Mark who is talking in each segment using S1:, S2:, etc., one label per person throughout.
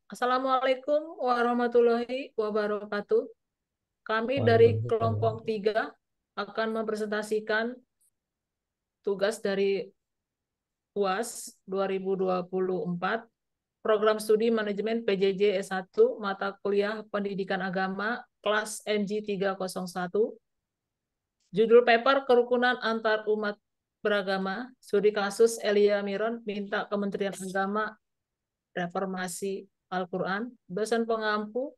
S1: Assalamualaikum warahmatullahi wabarakatuh. Kami dari kelompok
S2: Waalaikumsalam.
S1: 3 akan mempresentasikan tugas dari UAS 2024, Program Studi Manajemen PJJ S1, Mata Kuliah Pendidikan Agama, kelas MG 301. Judul paper Kerukunan Antar Umat Beragama, studi kasus Elia Miron, minta Kementerian Agama Reformasi Al-Quran. Dosen pengampu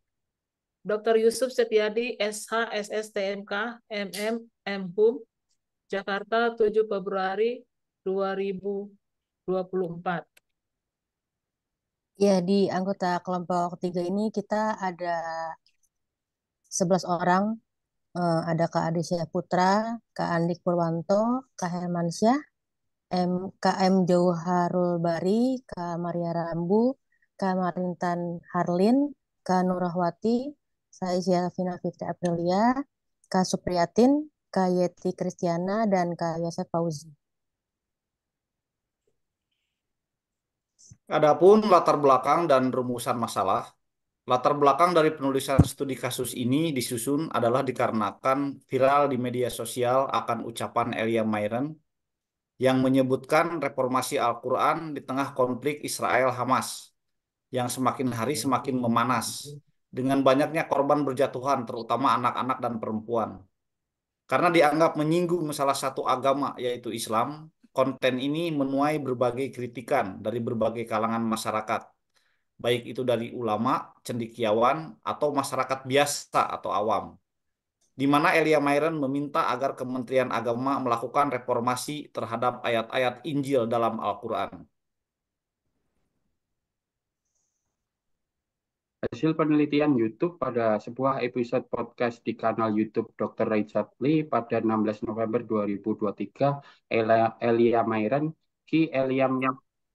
S1: Dr. Yusuf Setiadi, SH, SSTMK, MM, MHUM, Jakarta, 7 Februari 2024.
S3: Ya, di anggota kelompok tiga ini kita ada 11 orang. Ada Kak Adisya Putra, Kak Andik Purwanto, Kak Hermansyah, KM Jauharul Bari, Kak Maria Rambu, Kak Marintan Harlin, Kak Nurahwati, Kak Vina Fitri Aprilia, Kak Supriyatin, Kak Yeti Kristiana, dan Kak Yosef Fauzi.
S4: Adapun latar belakang dan rumusan masalah, latar belakang dari penulisan studi kasus ini disusun adalah dikarenakan viral di media sosial akan ucapan Elia Myren yang menyebutkan reformasi Al-Quran di tengah konflik Israel-Hamas yang semakin hari semakin memanas, dengan banyaknya korban berjatuhan, terutama anak-anak dan perempuan. Karena dianggap menyinggung salah satu agama, yaitu Islam, konten ini menuai berbagai kritikan dari berbagai kalangan masyarakat, baik itu dari ulama, cendekiawan, atau masyarakat biasa atau awam, di mana Elia Myren meminta agar Kementerian Agama melakukan reformasi terhadap ayat-ayat Injil dalam Al-Quran.
S5: Hasil penelitian YouTube pada sebuah episode podcast di kanal YouTube Dr. Richard Lee pada 16 November 2023, Elia Myren, Elia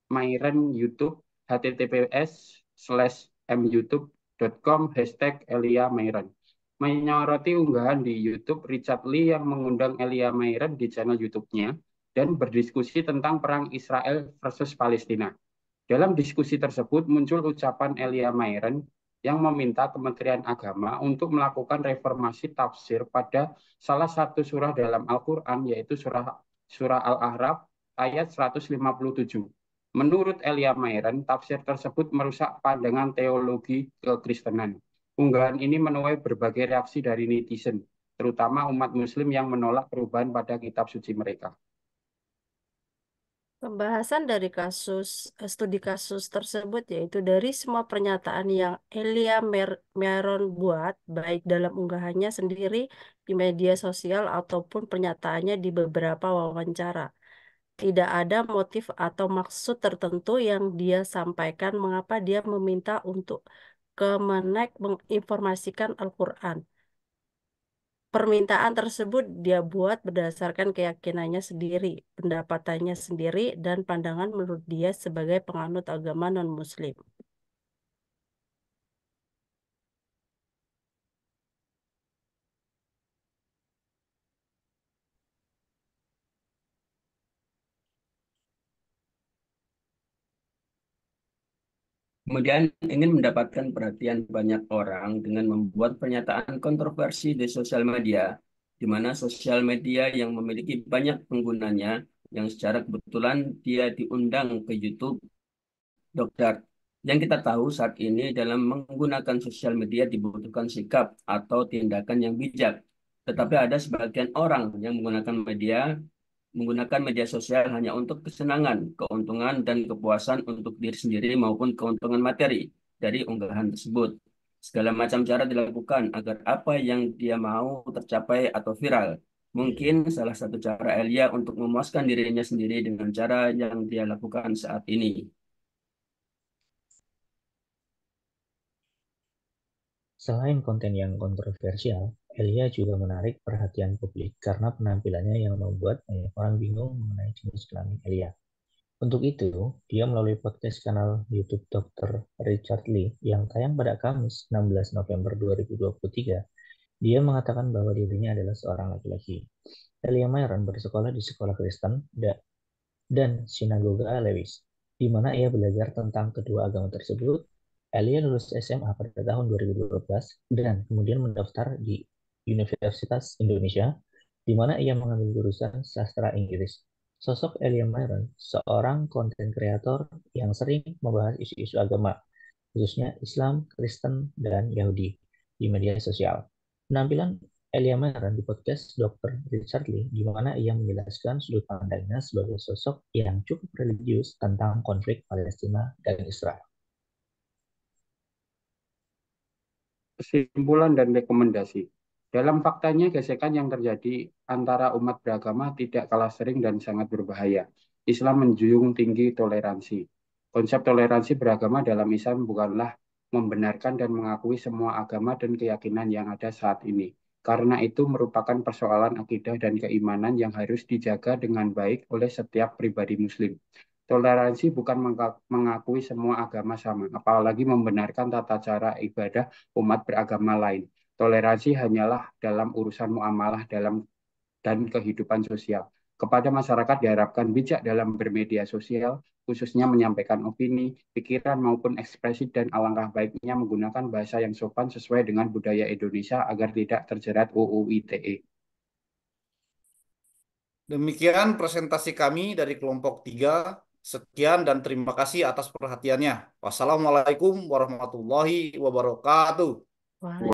S5: Myren YouTube, https://myoutube.com, #Elia Myren. Menyoroti unggahan di YouTube Richard Lee yang mengundang Elia Myren di channel YouTube-nya dan berdiskusi tentang perang Israel versus Palestina. Dalam diskusi tersebut muncul ucapan Elia Myren yang meminta Kementerian Agama untuk melakukan reformasi tafsir pada salah satu surah dalam Al-Quran, yaitu surah Al-A'raf ayat 157. Menurut Elia Myren, tafsir tersebut merusak pandangan teologi kekristenan. Unggahan ini menuai berbagai reaksi dari netizen, terutama umat Muslim yang menolak perubahan pada kitab suci mereka.
S6: Pembahasan dari studi kasus tersebut yaitu dari semua pernyataan yang Elia Meron buat, baik dalam unggahannya sendiri di media sosial ataupun pernyataannya di beberapa wawancara. Tidak ada motif atau maksud tertentu yang dia sampaikan mengapa dia meminta untuk Kemenek menginformasikan Al-Quran. Permintaan tersebut dia buat berdasarkan keyakinannya sendiri, pendapatannya sendiri, dan pandangan menurut dia sebagai penganut agama non-Muslim.
S7: Kemudian ingin mendapatkan perhatian banyak orang dengan membuat pernyataan kontroversi di sosial media, di mana sosial media yang memiliki banyak penggunanya, yang secara kebetulan dia diundang ke YouTube, Dokter. Yang kita tahu saat ini dalam menggunakan sosial media dibutuhkan sikap atau tindakan yang bijak. Tetapi ada sebagian orang yang menggunakan media sosial hanya untuk kesenangan, keuntungan, dan kepuasan untuk diri sendiri maupun keuntungan materi dari unggahan tersebut. Segala macam cara dilakukan agar apa yang dia mau tercapai atau viral. Mungkin salah satu cara Elia untuk memuaskan dirinya sendiri dengan cara yang dia lakukan saat ini.
S2: Selain konten yang kontroversial, Elia juga menarik perhatian publik karena penampilannya yang membuat banyak orang bingung mengenai jenis kelamin Elia. Untuk itu, dia melalui podcast kanal YouTube Dr. Richard Lee yang tayang pada Kamis 16 November 2023, dia mengatakan bahwa dirinya adalah seorang laki-laki. Elia Myren bersekolah di sekolah Kristen dan Sinagoga Lewis, di mana ia belajar tentang kedua agama tersebut. Elia lulus SMA pada tahun 2012 dan kemudian mendaftar di Universitas Indonesia, di mana ia mengambil jurusan sastra Inggris. Sosok Elia Myron, seorang konten kreator yang sering membahas isu-isu agama, khususnya Islam, Kristen, dan Yahudi di media sosial. Penampilan Elia Myron di podcast Dr. Richard Lee, di mana ia menjelaskan sudut pandangnya sebagai sosok yang cukup religius tentang konflik Palestina dan Israel.
S5: Kesimpulan dan rekomendasi. Dalam faktanya, gesekan yang terjadi antara umat beragama tidak kalah sering dan sangat berbahaya. Islam menjunjung tinggi toleransi. Konsep toleransi beragama dalam Islam bukanlah membenarkan dan mengakui semua agama dan keyakinan yang ada saat ini. Karena itu merupakan persoalan akidah dan keimanan yang harus dijaga dengan baik oleh setiap pribadi Muslim. Toleransi bukan mengakui semua agama sama, apalagi membenarkan tata cara ibadah umat beragama lain. Toleransi hanyalah dalam urusan muamalah dan kehidupan sosial. Kepada masyarakat diharapkan bijak dalam bermedia sosial, khususnya menyampaikan opini, pikiran maupun ekspresi, dan alangkah baiknya menggunakan bahasa yang sopan sesuai dengan budaya Indonesia agar tidak terjerat UU ITE.
S4: Demikian presentasi kami dari kelompok 3. Sekian dan terima kasih atas perhatiannya. Wassalamualaikum warahmatullahi wabarakatuh.